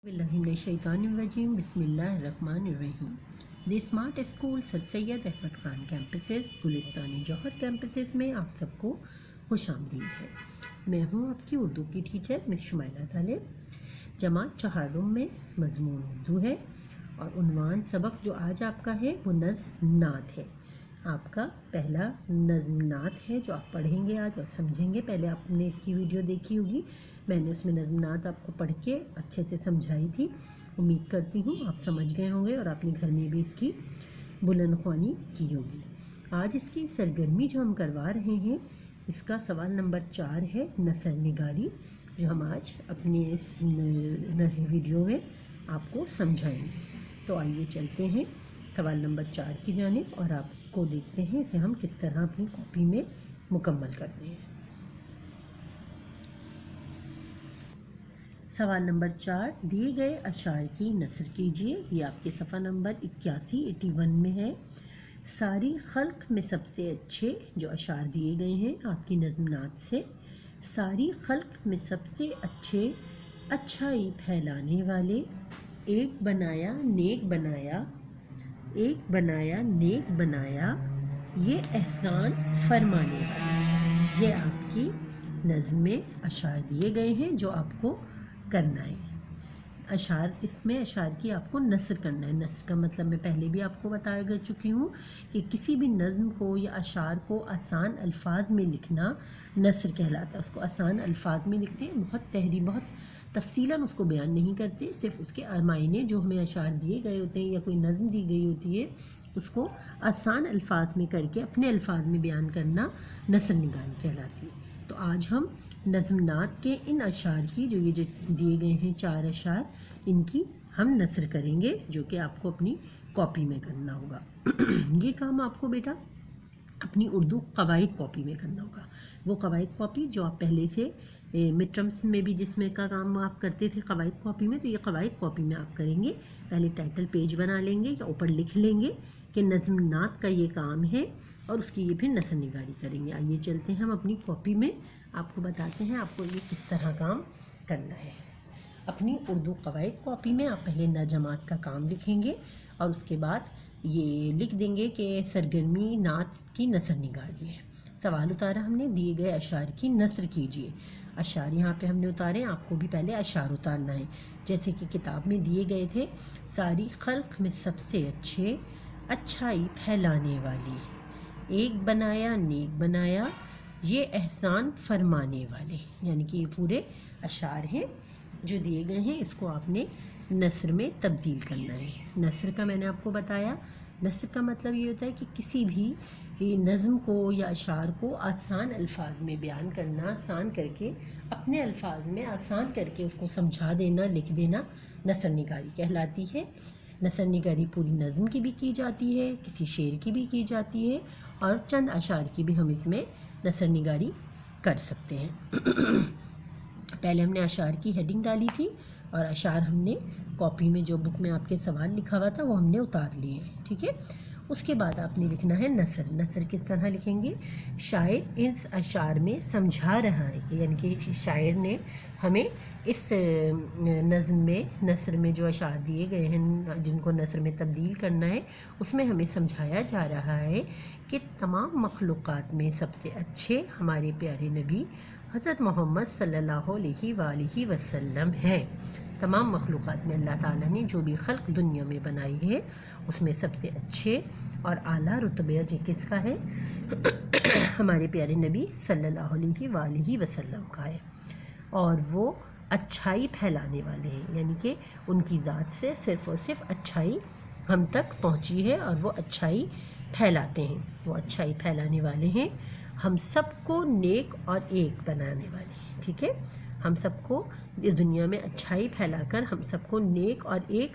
बिस्मिल्लाहिर्रहमानिर्रहीम बिस्मिल्लाहिर्रहमानिर्रहीम। The smart school sir Syed Ahmed Khan campuses Gulistan Jauhar campuses में आप सबको खुशामदीद है। मैं हूँ आपकी उर्दू की टीचर मिस शुमाइला तालिब। जमात चहारुम में मज़मून उर्दू है और उन्वान सबक जो आज आपका है वो नज़्म नात है। आपका पहला नज़्म नात है जो आप पढ़ेंगे आज और समझेंगे। पहले आपने इसकी वीडियो देखी होगी, मैंने उसमें नज़्म नात आपको पढ़ के अच्छे से समझाई थी। उम्मीद करती हूँ आप समझ गए होंगे और अपने घर में भी इसकी बुलंद ख्वानी की होगी। आज इसकी सरगर्मी जो हम करवा रहे हैं, इसका सवाल नंबर 4 है नसर निगारी, जो हम आज अपने इस वीडियो में आपको समझाएंगे। तो आइए चलते हैं सवाल नंबर 4 की जानिब और आपको देखते हैं इसे हम किस तरह अपनी कॉपी में मुकम्मल करते हैं। सवाल नंबर 4, दिए गए अशार की नसर कीजिए। ये आपके सफ़ा नंबर 81 में है। सारी खल्क में सबसे अच्छे जो अशार दिए गए हैं आपकी नज़्म नात से, सारी खल्क में सबसे अच्छे अच्छाई फैलाने वाले, एक बनाया नेक बनाया, एक बनाया नेक बनाया, ये एहसान फरमाने वाले। ये आपकी नज़्म में अशार दिए गए हैं जो आपको करना है। अशार, इसमें अशार की आपको नसर करना है। नसर का मतलब मैं पहले भी आपको बताया चुकी हूँ कि किसी भी नज़्म को या अशार को आसान अल्फाज में लिखना नसर कहलाता है। उसको आसान अल्फाज में लिखते हैं, बहुत तफसीलन उसको बयान नहीं करते, सिर्फ उसके मायने जो हमें अशार दिए गए होते हैं या कोई नज़्म दी गई होती है उसको आसान अल्फाज में करके अपने अल्फाज में बयान करना नसर निगारी कहलाती है। तो आज हम नज़्म नात के इन अशार की जो दिए गए हैं 4 अशार, इनकी हम नसर करेंगे जो कि आपको अपनी कॉपी में करना होगा। ये काम आपको बेटा अपनी उर्दू कवायद कॉपी में करना होगा। वो कवायद कॉपी जो आप पहले से मिड टर्म्स में भी जिसमें का काम आप करते थे कवायद कॉपी में, तो ये कवायद कॉपी में आप करेंगे। पहले टाइटल पेज बना लेंगे या ऊपर लिख लेंगे कि नज़्म नात का ये काम है और उसकी ये फिर नसर निगारी करेंगे। आइए चलते हैं हम अपनी कॉपी में, आपको बताते हैं आपको ये किस तरह काम करना है। अपनी उर्दू कवायद कॉपी में आप पहले नजमात का काम लिखेंगे और उसके बाद ये लिख देंगे कि सरगर्मी नात की नसर निगारी है। सवाल उतारा हमने, दिए गए अशार की नसर कीजिए। अशार यहाँ पे हमने उतारे, आपको भी पहले अशार उतारना है जैसे कि किताब में दिए गए थे। सारी खल्क में सबसे अच्छे अच्छाई फैलाने वाली, एक बनाया नेक बनाया, ये एहसान फरमाने वाले। यानी कि ये पूरे अशार हैं जो दिए गए हैं, इसको आपने नसर में तब्दील करना है। नसर का मैंने आपको बताया, नसर का मतलब ये होता है कि किसी भी नज़्म को या अशार को आसान अल्फाज में बयान करना, आसान करके अपने अल्फाज में आसान करके उसको समझा देना, लिख देना नसर निगारी कहलाती है। नसर निगारी पूरी नज़्म की भी की जाती है, किसी शेर की भी की जाती है और चंद अशार की भी हम इसमें नसर निगारी कर सकते हैं। पहले हमने अशार की हेडिंग डाली थी और अशार हमने कॉपी में जो बुक में आपके सवाल लिखा हुआ था वो हमने उतार लिए, ठीक है। उसके बाद आपने लिखना है नसर। नसर किस तरह लिखेंगे? शायर इस अशार में समझा रहा है कि, यानी कि शायर ने हमें इस नज़्म में नसर में जो अशार दिए गए हैं जिनको नसर में तब्दील करना है, उसमें हमें समझाया जा रहा है कि तमाम मखलूक़ात में सबसे अच्छे हमारे प्यारे नबी हज़रत मोहम्मद सल्लल्लाहु अलैहि वसल्लम हैं। तमाम मखलूक़ात में अल्लाह ताला ने जो भी खल्क दुनिया में बनाई है उसमें सबसे अच्छे और आला रुतबा जी किसका है? हमारे प्यारे नबी सल्लल्लाहु अलैहि वसल्लम का है। और वो अच्छाई फैलाने वाले हैं, यानी कि उनकी ज़ात से सिर्फ़ और सिर्फ अच्छाई हम तक पहुंची है और वो अच्छाई फैलाते हैं। वो अच्छाई फैलाने वाले हैं, हम सबको नेक और एक बनाने वाले हैं, ठीक है। हम सबको इस दुनिया में अच्छाई फैलाकर हम सबको नेक और एक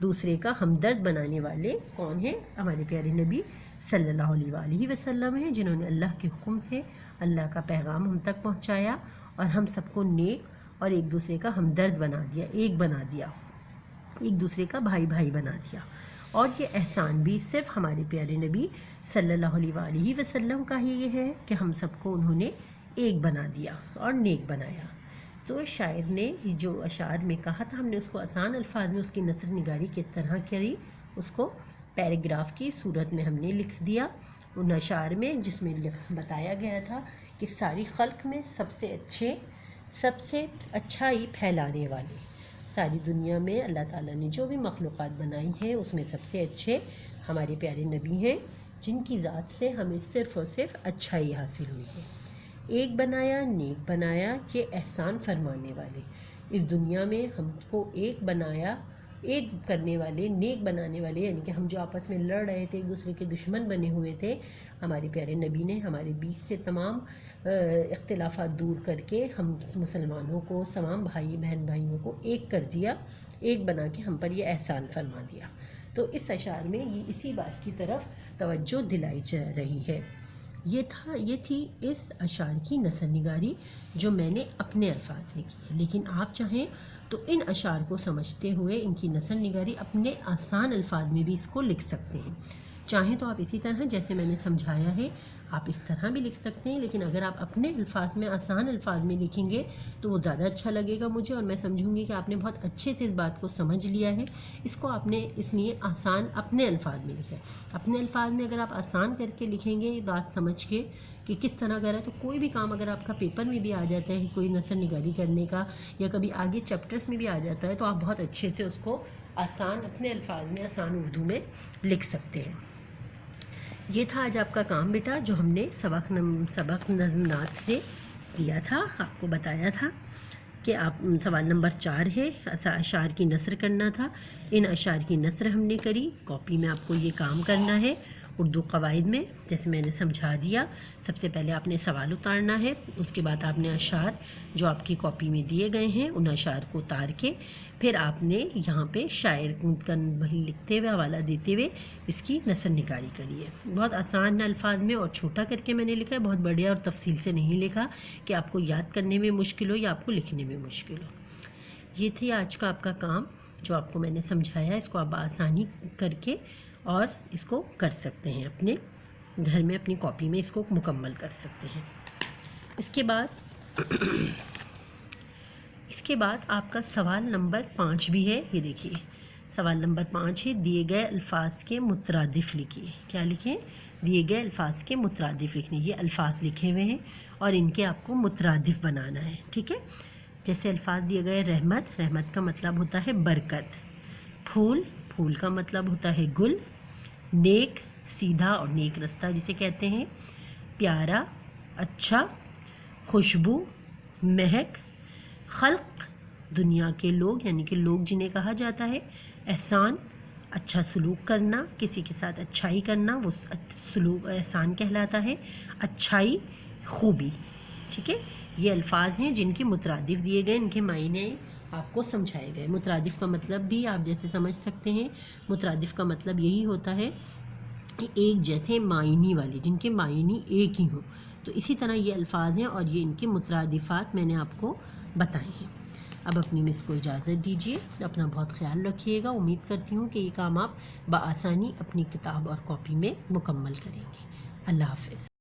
दूसरे का हमदर्द बनाने वाले कौन हैं? हमारे प्यारे नबी सल्लल्लाहु अलैहि वसल्लम हैं, जिन्होंने अल्लाह के हुक्म से अल्लाह का पैगाम हम तक पहुंचाया और हम सबको नेक और एक दूसरे का हमदर्द बना दिया, एक बना दिया, एक दूसरे का भाई भाई बना दिया। और ये एहसान भी सिर्फ हमारे प्यारे नबी सल्लल्लाहु अलैहि वसल्लम का ही ये है कि हम सबको उन्होंने एक बना दिया और नेक बनाया। تو شاعر نے جو اشعار میں کہا تھا، ہم نے اس کو آسان الفاظ میں اس کی نثر نگاری کس طرح کری، اس کو پیراگراف کی صورت میں ہم نے لکھ دیا ان اشعار میں، جس میں بتایا گیا تھا کہ ساری خلق میں سب سے اچھائی پھیلانے والے، ساری دنیا میں اللہ تعالیٰ نے جو بھی مخلوقات بنائی ہیں اس میں سب سے اچھے ہمارے پیارے نبی ہیں، جن کی ذات سے ہمیں صرف اور صرف اچھائی حاصل ہوئی ہے۔ ایک بنایا نیک بنایا، یہ احسان فرمانے والے، اس دنیا میں ہم کو ایک بنایا، ایک کرنے والے، نیک بنانے والے، یعنی کہ ہم جو آپس میں لڑ رہے تھے، ایک دوسرے کے دشمن بنے ہوئے تھے، ہمارے پیارے نبی نے ہمارے بیچ سے تمام اختلافات دور کر کے ہم مسلمانوں کو، تمام بھائی بہن بھائیوں کو ایک کر دیا، ایک بنا کے ہم پر یہ احسان فرما دیا۔ تو اس اشعار میں یہ اسی بات کی طرف توجہ دلائی جا رہی ہے۔ یہ تھی اس اشعار کی نثر نگاری جو میں نے اپنے الفاظ میں کی ہے، لیکن آپ چاہیں تو ان اشعار کو سمجھتے ہوئے ان کی نثر نگاری اپنے آسان الفاظ میں بھی اس کو لکھ سکتے ہیں۔ چاہیں تو آپ اسی طرح جیسے میں نے سمجھایا ہے آپ اس طرح بھی لکھ سکتے ہیں، لیکن اگر آپ اپنے الفاظ میں، آسان الفاظ میں لکھیں گے تو وہ زیادہ اچھا لگے گا مجھے، اور میں سمجھوں گی کہ آپ نے بہت اچھے سے اس بات کو سمجھ لیا ہے۔ اس کو آپ نے اس لیے آسان اپنے الفاظ میں لکھا ہے۔ اپنے الفاظ میں اگر آپ آسان کر کے لکھیں گے بات سمجھ کے کہ کس طرح کرا، تو کوئی بھی کام اگر آپ کا پیپر میں بھی آ جاتا ہے، کوئی نثر نگاری کرنے کا، یا کبھی آگے چیپٹرز میں بھی آ جاتا ہے، تو آپ بہت اچھے سے اس کو آسان اپنے الفاظ میں، آسان اردو میں لکھ سکتے ہیں۔ یہ تھا آج آپ کا کام بیٹا، جو ہم نے سبق نظم نات سے دیا تھا، آپ کو بتایا تھا کہ آپ سوال نمبر 4 ہے، اشعار کی نثر کرنا تھا۔ ان اشعار کی نثر ہم نے کری، کاپی میں آپ کو یہ کام کرنا ہے اردو قواعد میں، جیسے میں نے سمجھا دیا۔ سب سے پہلے آپ نے سوال اتارنا ہے، اس کے بعد آپ نے اشعار جو آپ کی کاپی میں دیے گئے ہیں ان اشعار کو اتار کے پھر آپ نے یہاں پہ شاعر کا لکھتے ہوئے، حوالہ دیتے ہوئے اس کی نثر نگاری کری ہے۔ بہت آسان الفاظ میں اور چھوٹا کر کے میں نے لکھا ہے، بہت بڑے اور تفصیل سے نہیں لکھا کہ آپ کو یاد کرنے میں مشکل ہو یا آپ کو لکھنے میں مشکل ہو۔ یہ تھی آج کا آپ کا کام جو آپ کو میں نے سمجھایا، اس کو آپ آسانی کر کے اور اس کو کر سکتے ہیں، اپنے گھر میں اپنی کاپی میں اس کو مکمل کر سکتے ہیں۔ اس کے بعد آپ کا سوال نمبر 5 بھی ہے، یہ دیکھیے سوال نمبر 5 ہے، دیے گئے الفاظ کے مترادف لکھیے۔ کیا لکھیں؟ دیے گئے الفاظ کے مترادف لکھنے، یہ الفاظ لکھے ہوئے ہیں اور ان کے آپ کو مترادف بنانا ہے، ٹھیک ہے؟ جیسے الفاظ دیے گئے رحمت، رحمت کا مطلب ہوتا ہے برکت، پھول، پھول کا مطلب ہوتا ہے گل، نیک، سیدھا اور نیک رستہ جسے کہتے ہیں، پیارا، اچھا، خوشبو، مہک، خلق، دنیا کے لوگ یعنی کہ لوگ جنہیں کہا جاتا ہے، احسان، اچھا سلوک کرنا، کسی کے ساتھ اچھائی کرنا وہ سلوک احسان کہلاتا ہے، اچھائی، خوبی، ٹھیک ہے؟ یہ الفاظ ہیں جن کے مترادف دیے گئے، ان کے معنی آپ کو سمجھائے گئے۔ مترادف کا مطلب بھی آپ جیسے سمجھ سکتے ہیں، مترادف کا مطلب یہی ہوتا ہے کہ ایک جیسے معنی والے، جن کے معنی ایک ہی ہوں، تو اسی طرح یہ الفاظ ہیں اور یہ ان کے مترادفات میں نے آپ کو بتائے ہیں۔ اب اپنی مس کو اجازت دیجیے، اپنا بہت خیال رکھیے گا، امید کرتی ہوں کہ یہ کام آپ بآسانی اپنی کتاب اور کاپی میں مکمل کریں گے۔ اللہ حافظ۔